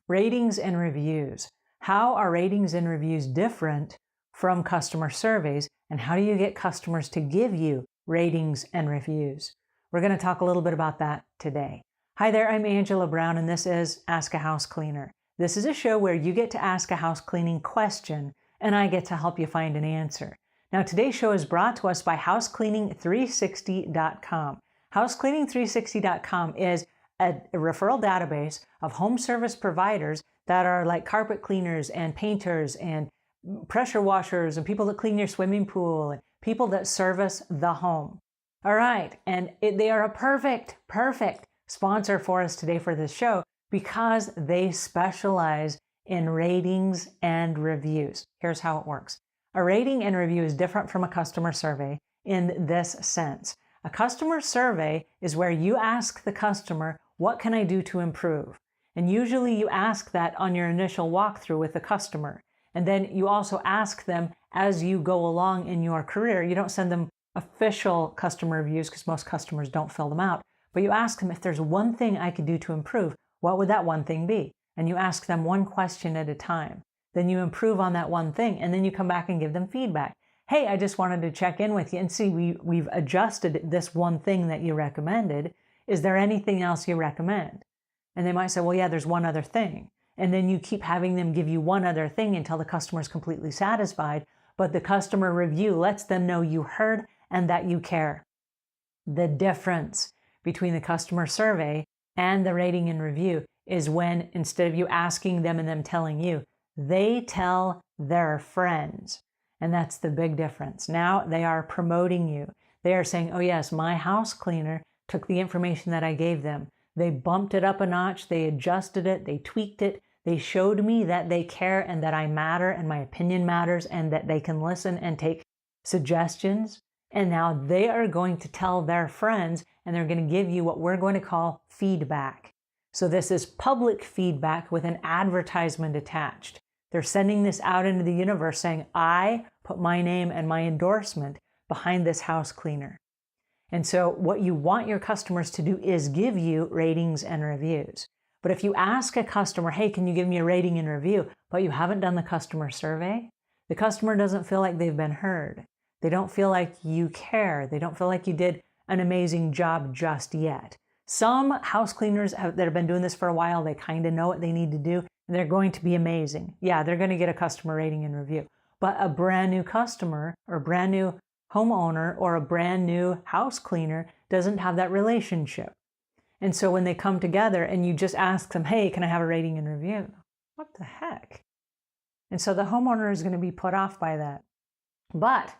Ratings and reviews. How are ratings and reviews different from customer surveys, and how do you get customers to give you ratings and reviews? We're going to talk a little bit about that today. Hi there, I'm Angela Brown, and this is Ask a House Cleaner. This is a show where you get to ask a house cleaning question, and I get to help you find an answer. Now, today's show is brought to us by housecleaning360.com. Housecleaning360.com is a referral database of home service providers that are like carpet cleaners and painters and pressure washers and people that clean your swimming pool and people that service the home. All right, and they are a perfect sponsor for us today for this show because they specialize in ratings and reviews. Here's how it works. A rating and review is different from a customer survey in this sense. A customer survey is where you ask the customer, what can I do to improve? And usually you ask that on your initial walkthrough with the customer. And then you also ask them as you go along in your career. You don't send them official customer reviews because most customers don't fill them out. But you ask them, if there's one thing I could do to improve, what would that one thing be? And you ask them one question at a time. Then you improve on that one thing, and then you come back and give them feedback. Hey, I just wanted to check in with you and see we've adjusted this one thing that you recommended. Is there anything else you recommend? And they might say, well, yeah, there's one other thing. And then you keep having them give you one other thing until the customer is completely satisfied. But the customer review lets them know you heard and that you care. The difference between the customer survey and the rating and review is when, instead of you asking them and them telling you, they tell their friends. And that's the big difference. Now they are promoting you. They are saying, oh yes, my house cleaner took the information that I gave them. They bumped it up a notch. They adjusted it. They tweaked it. They showed me that they care and that I matter and my opinion matters and that they can listen and take suggestions. And now they are going to tell their friends and they're going to give you what we're going to call feedback. So this is public feedback with an advertisement attached. They're sending this out into the universe saying, I put my name and my endorsement behind this house cleaner. And so what you want your customers to do is give you ratings and reviews. But if you ask a customer, hey, can you give me a rating and review, but you haven't done the customer survey, the customer doesn't feel like they've been heard. They don't feel like you care. They don't feel like you did an amazing job just yet. Some house cleaners that have been doing this for a while, they kind of know what they need to do, and they're going to be amazing. Yeah, they're going to get a customer rating and review. But a brand new customer or brand new homeowner or a brand new house cleaner doesn't have that relationship. And so when they come together and you just ask them, hey, can I have a rating and review? What the heck? And so the homeowner is going to be put off by that. But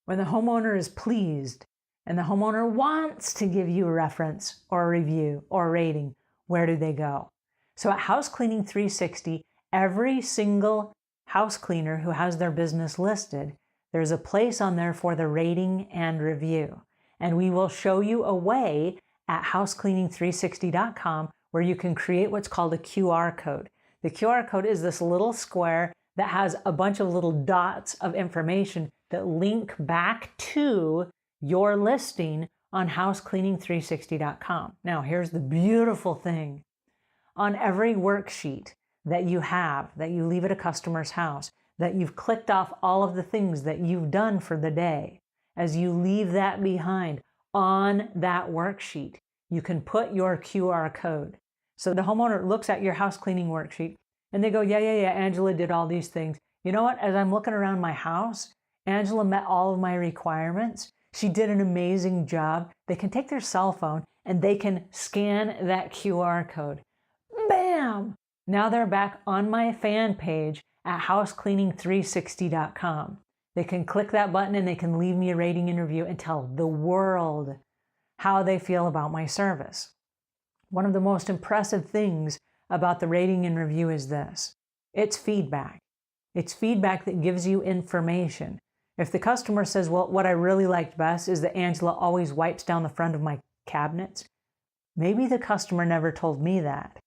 when the homeowner is pleased and the homeowner wants to give you a reference or a review or a rating, where do they go? So at House Cleaning 360, every single house cleaner who has their business listed, there's a place on there for the rating and review. And we will show you a way at housecleaning360.com where you can create what's called a QR code. The QR code is this little square that has a bunch of little dots of information that link back to your listing on housecleaning360.com. Now, here's the beautiful thing. On every worksheet that you have, that you leave at a customer's house, that you've clicked off all of the things that you've done for the day, as you leave that behind on that worksheet, you can put your QR code. So the homeowner looks at your house cleaning worksheet and they go, yeah, Angela did all these things. You know what? As I'm looking around my house, Angela met all of my requirements. She did an amazing job. They can take their cell phone and they can scan that QR code. Bam! Now they're back on my fan page at housecleaning360.com. They can click that button and they can leave me a rating and review and tell the world how they feel about my service. One of the most impressive things about the rating and review is this. It's feedback. It's feedback that gives you information. If the customer says, well, what I really liked best is that Angela always wipes down the front of my cabinets, maybe the customer never told me that.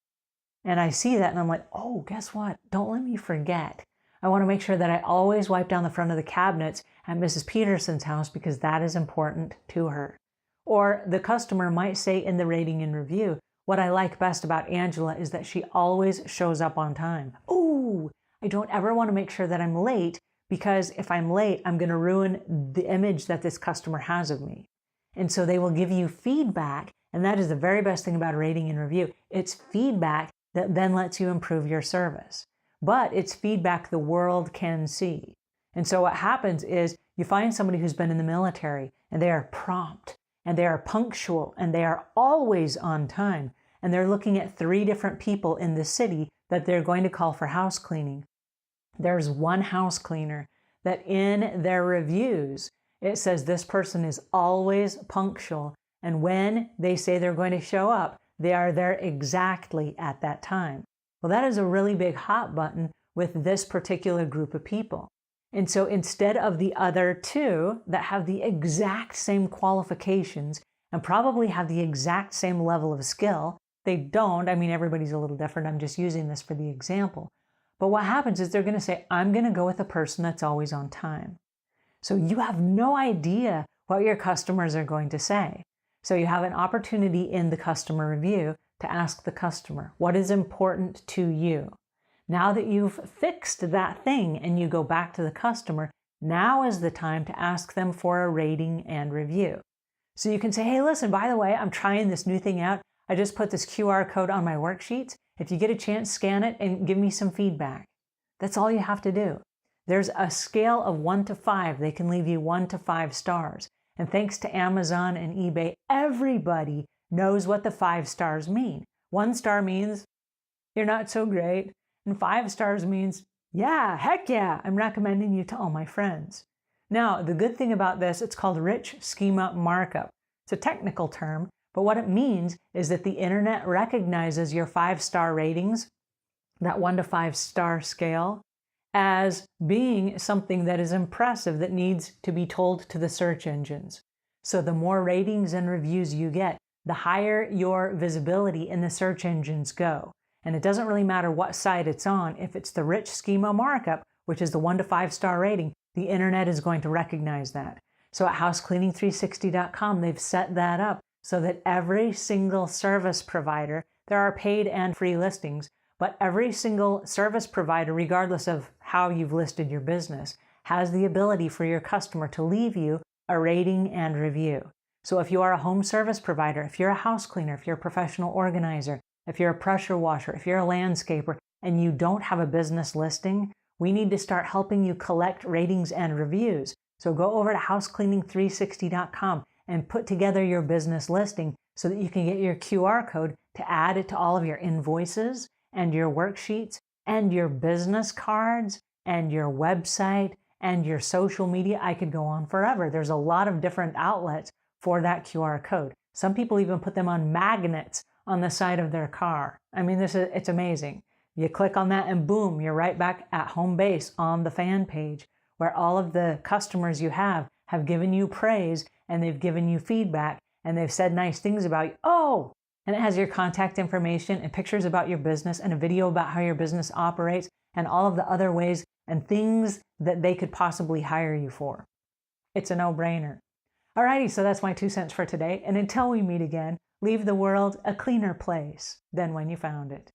And I see that and I'm like, oh, guess what? Don't let me forget. I want to make sure that I always wipe down the front of the cabinets at Mrs. Peterson's house because that is important to her. Or the customer might say in the rating and review, What I like best about Angela is that she always shows up on time. Oh, I don't ever want to make sure that I'm late, because if I'm late, I'm going to ruin the image that this customer has of me. And so they will give you feedback, and that is the very best thing about rating and review. It's feedback that then lets you improve your service. But it's feedback the world can see. And so what happens is you find somebody who's been in the military, and they are prompt, and they are punctual, and they are always on time. And they're looking at 3 different people in the city that they're going to call for house cleaning. There's one house cleaner that in their reviews, it says this person is always punctual. And when they say they're going to show up, they are there exactly at that time. Well, that is a really big hot button with this particular group of people. And so instead of the other 2 that have the exact same qualifications and probably have the exact same level of skill, they don't. I mean, everybody's a little different. I'm just using this for the example. But what happens is they're going to say, I'm going to go with a person that's always on time. So you have no idea what your customers are going to say. So you have an opportunity in the customer review to ask the customer, what is important to you? Now that you've fixed that thing and you go back to the customer, now is the time to ask them for a rating and review. So you can say, hey, listen, by the way, I'm trying this new thing out. I just put this QR code on my worksheets. If you get a chance, scan it and give me some feedback. That's all you have to do. There's a scale of 1 to 5. They can leave you 1 to 5 stars. And thanks to Amazon and eBay, everybody knows what the 5 stars mean. 1 star means you're not so great. And 5 stars means, yeah, heck yeah, I'm recommending you to all my friends. Now, the good thing about this, it's called rich schema markup. It's a technical term, but what it means is that the internet recognizes your 5-star ratings, that 1 to 5 star scale, as being something that is impressive that needs to be told to the search engines. So the more ratings and reviews you get, the higher your visibility in the search engines go. And it doesn't really matter what site it's on. If it's the rich schema markup, which is the 1 to 5 star rating, the internet is going to recognize that. So at housecleaning360.com, they've set that up so that every single service provider, there are paid and free listings, but every single service provider, regardless of how you've listed your business, has the ability for your customer to leave you a rating and review. So if you are a home service provider, if you're a house cleaner, if you're a professional organizer, if you're a pressure washer, if you're a landscaper, and you don't have a business listing, we need to start helping you collect ratings and reviews. So go over to housecleaning360.com and put together your business listing so that you can get your QR code to add it to all of your invoices and your worksheets and your business cards and your website and your social media. I could go on forever. There's a lot of different outlets for that QR code. Some people even put them on magnets on the side of their car. I mean, it's amazing. You click on that and boom, you're right back at home base on the fan page where all of the customers you have given you praise and they've given you feedback and they've said nice things about you. Oh, and it has your contact information and pictures about your business and a video about how your business operates and all of the other ways and things that they could possibly hire you for. It's a no-brainer. Alrighty, so that's my 2 cents for today. And until we meet again, leave the world a cleaner place than when you found it.